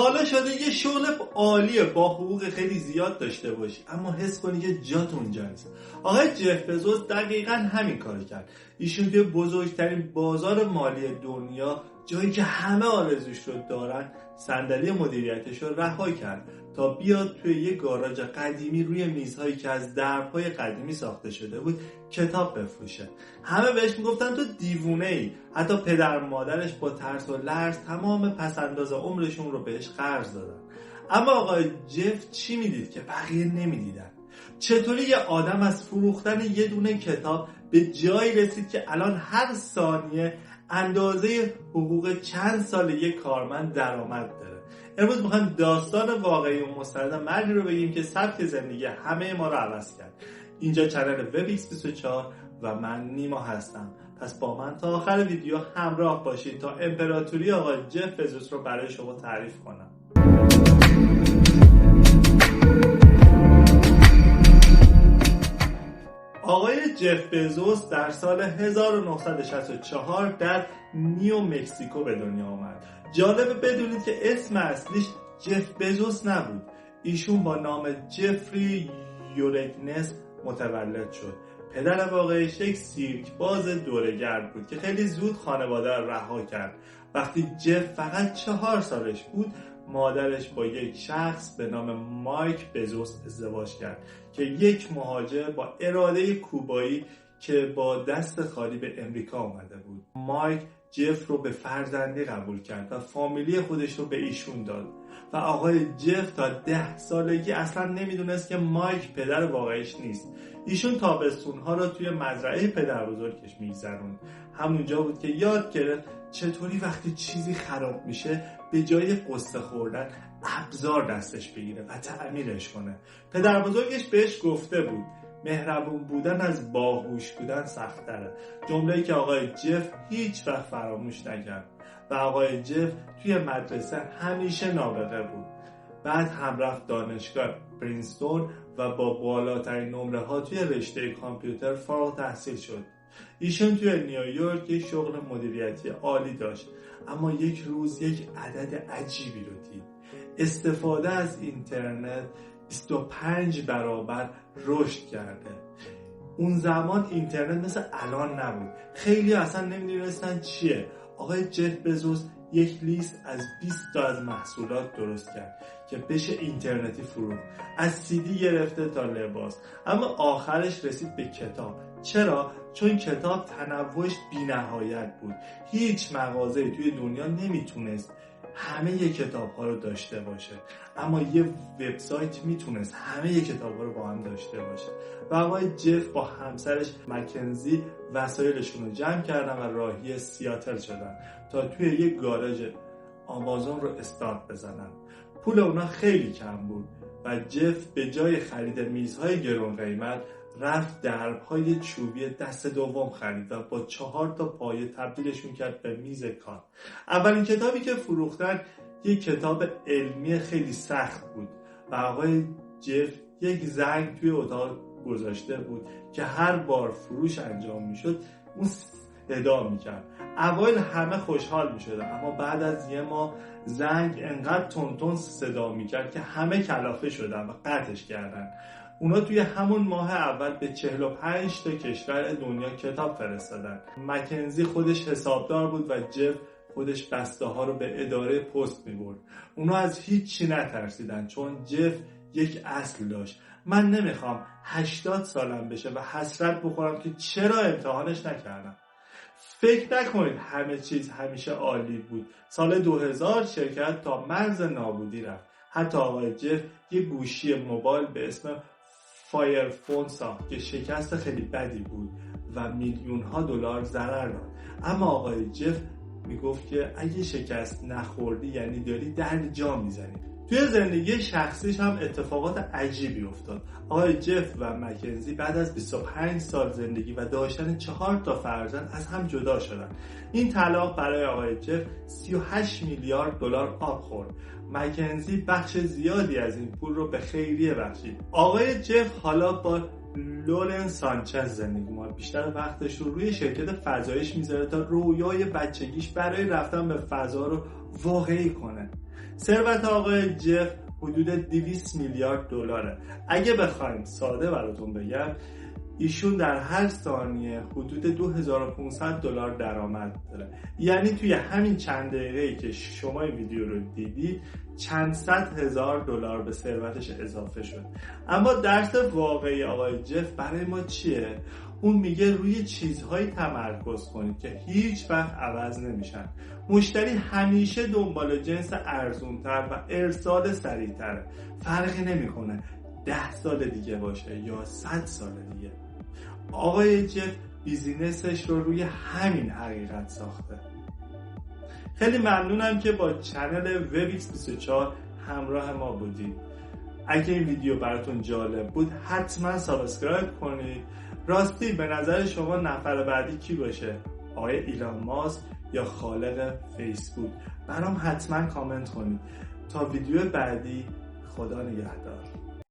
تا حالا شده یه شغل عالیه با حقوق خیلی زیاد داشته باشی اما حس کنی که جات اونجا نیست؟ آقای جف بزوس دقیقاً همین کارو کرد. ایشون توی بزرگترین بازار مالی دنیا، جایی که همه آرزوش رو دارن، صندلی مدیریتش رو رها کرد تا بیاد توی یه گاراژ قدیمی روی میزهایی که از درب‌های قدیمی ساخته شده بود کتاب بفروشه. همه بهش میگفتن تو دیوونه‌ای. حتی پدر و مادرش با ترس و لرز تمام پس‌انداز عمرشون رو بهش قرض دادن. اما آقای جف چی میدید که بقیه نمیدیدن؟ چطوری یه آدم از فروختن یه دونه کتاب به جایی رسید که الان هر ثانیه اندازه حقوق چند سال یک کارمند درآمد داره؟ امروز میخوایم داستان واقعی و مستند مردی رو بگیم که سبک زندگی همه ما رو عوض کرد. اینجا چنل وب X24 و من نیما هستم. پس با من تا آخر ویدیو همراه باشید تا امپراتوری آقای جف بزوس رو برای شما تعریف کنم. آقای جف بزوس در سال 1964 در نیو مکزیکو به دنیا آمد. جالبه بدونید که اسم اصلیش جف بزوس نبود. ایشون با نام جفری یورگنس متولد شد. پدر واقعیش یک سیرک باز دوره‌گرد بود که خیلی زود خانواده را رها کرد. وقتی جف فقط 4 سالش بود، مادرش با یک شخص به نام مایک بزوس ازدواج کرد که یک مهاجر با اراده کوبایی که با دست خالی به امریکا آمده بود. مایک جف رو به فرزندی قبول کرد و فامیلی خودش رو به ایشون داد و آقای جف تا 10 سالگی اصلا نمیدونست که مایک پدر واقعیش نیست. ایشون تابستونها رو توی مزرعه پدر بزرگش میگذروند. همونجا بود که یاد گرفت چطوری وقتی چیزی خراب میشه به جای قصه خوردن ابزار دستش بگیره و تعمیرش کنه. پدر بزرگش بهش گفته بود مهربون بودن از باهوش بودن سخت‌تره، جمله‌ای که آقای جف هیچ وقت فراموش نکرد و آقای جف توی مدرسه همیشه نابغه بود. بعد هم رفت دانشگاه پرینستون و با بالاترین نمره‌ها توی رشته کامپیوتر فارغ التحصیل شد. ایشون توی نیویورک یک شغل مدیریتی عالی داشت، اما یک روز یک عدد عجیبی رو دید. استفاده از اینترنت 25 برابر رشد کرده. اون زمان اینترنت مثل الان نبود. خیلی اصلا نمیدونستن چیه. آقای جف بزوس یک لیست از 20 تا از محصولات درست کرد که بشه اینترنتی فروخت، از CD گرفته تا لباس. اما آخرش رسید به کتاب. چرا؟ چون کتاب تنوعش بی‌نهایت بود. هیچ مغازه‌ای توی دنیا نمیتونست همه کتاب ها رو داشته باشه، اما یه وبسایت میتونست همه کتاب ها رو با هم داشته باشه. و آقای جف با همسرش مکنزی وسایلشون رو جمع کردن و راهی سیاتل شدن تا توی یک گاراژ آمازون رو استارت بزنن. پول اونا خیلی کم بود و جف به جای خرید میزهای گران قیمت رفت درب‌های چوبی دست دوم خرید و با 4 تا پایه تبدیلشون کرد به میز کار. اولین کتابی که فروختن یک کتاب علمی خیلی سخت بود و آقای جف یک زنگ توی اتاق گذاشته بود که هر بار فروش انجام میشد اون صدا میکرد. اوایل همه خوشحال میشدن، اما بعد از یه ماه زنگ انقدر تون صدا میکرد که همه کلافه شدن و قطعش کردن. اونا توی همون ماه اول به 45 تا کشور دنیا کتاب فرستادن. مکنزی خودش حسابدار بود و جف خودش بسته ها رو به اداره پست میبرد. اونا از هیچی نترسیدن چون جف یک اصل داشت: من نمیخوام 80 سالم بشه و حسرت بخورم که چرا امتحانش نکردم. فکر نکنید همه چیز همیشه عالی بود. سال 2000 شرکت تا مرز نابودی رفت. حتی آقای جف یک گوشی موبایل به اسم فایرفون ساخت که شکست خیلی بدی بود و میلیون ها دلار ضرر داد. اما آقای جف میگفت که اگه شکست نخوردی یعنی داری در جا میزنی. توی زندگی شخصیش هم اتفاقات عجیبی افتاد. آقای جف و مکنزی بعد از 25 سال زندگی و داشتن 4 تا فرزند از هم جدا شدن. این طلاق برای آقای جف 38 میلیارد دلار آب خورد. مکنزی بخش زیادی از این پول رو به خیریه بخشید. آقای جف حالا با لورنس سانچز زندگی می‌کنه. بیشتر وقتش رو روی شرکت فضاییش میذاره تا رویای بچگیش برای رفتن به فضا رو واقعی کنه. ثروت آقای جف حدود 200 میلیارد دلاره. اگه بخوایم ساده براتون بگم، ایشون در هر ثانیه حدود 2500 دلار درآمد داره. یعنی توی همین چند دقیقه‌ای که شما این ویدیو رو دیدید چند صد هزار دلار به ثروتش اضافه شد. اما درس واقعی آقای جف برای ما چیه؟ اون میگه روی چیزهایی تمرکز کنید که هیچ وقت عوض نمیشن. مشتری همیشه دنبال جنس ارزونتر و ارسال سریعتره. فرقی نمیکنه 10 سال دیگه باشه یا 100 سال دیگه. آقای جف بیزینسش رو روی همین حقیقت ساخته. خیلی ممنونم که با چنل Webx24 همراه ما بودید. اگه این ویدیو براتون جالب بود حتما سابسکرایب کنید. راستی به نظر شما نفر بعدی کی باشه؟ آقای ایلان ماسک یا خالق فیسبوک؟ برام حتما کامنت کنید. تا ویدیو بعدی، خدا نگهدار.